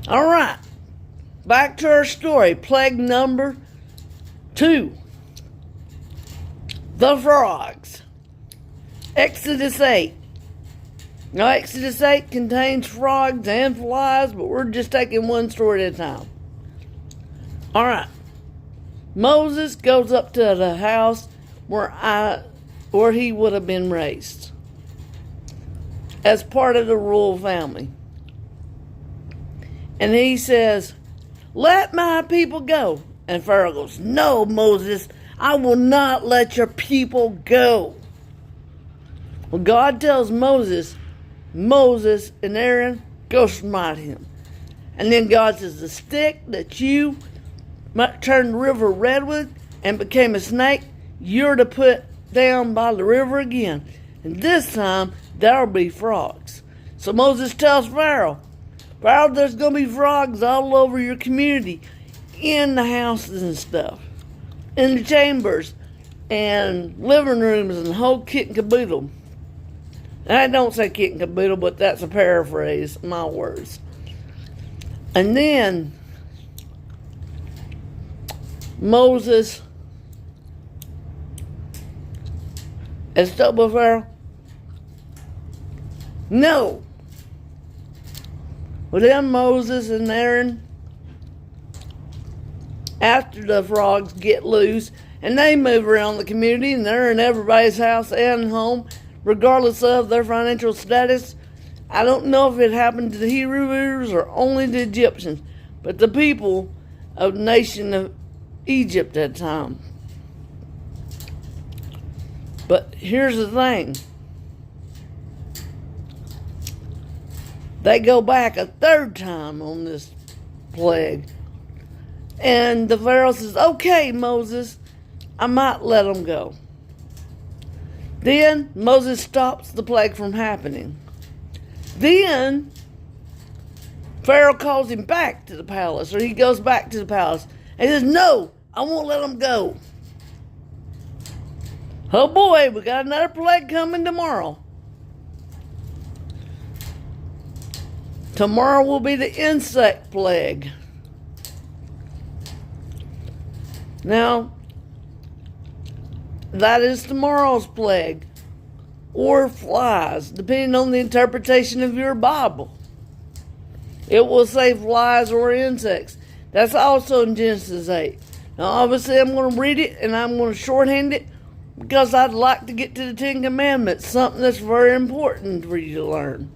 All right, back to our story. Plague number 2. The frogs. Exodus 8. Now, Exodus 8 contains frogs and flies, but we're just taking one story at a time. All right. Moses goes up to the house where he would have been raised as part of the royal family. And he says, "Let my people go." And Pharaoh goes, "No, Moses, I will not let your people go." Well, God tells Moses and Aaron, go smite him. And then God says, the stick that you turned the river red with and became a snake, you're to put down by the river again. And this time, there'll be frogs. So Moses tells Pharaoh, there's going to be frogs all over your community, in the houses and stuff, in the chambers and living rooms and the whole kit and caboodle. And I don't say kit and caboodle, but that's a paraphrase, my words. And then Moses has told Pharaoh, no. Well, then Moses and Aaron, after the frogs get loose, and they move around the community, and they're in everybody's house and home, regardless of their financial status. I don't know if it happened to the Hebrews or only the Egyptians, but the people of the nation of Egypt at the time. But here's the thing. They go back a third time on this plague. And the Pharaoh says, okay, Moses, I might let them go. Then Moses stops the plague from happening. Then Pharaoh calls him back to the palace, or he goes back to the palace. And he says, no, I won't let them go. Oh boy, we got another plague coming tomorrow. Tomorrow will be the insect plague. Now, that is tomorrow's plague, or flies, depending on the interpretation of your Bible. It will say flies or insects. That's also in Genesis 8. Now, obviously, I'm going to read it, and I'm going to shorthand it, because I'd like to get to the Ten Commandments, something that's very important for you to learn.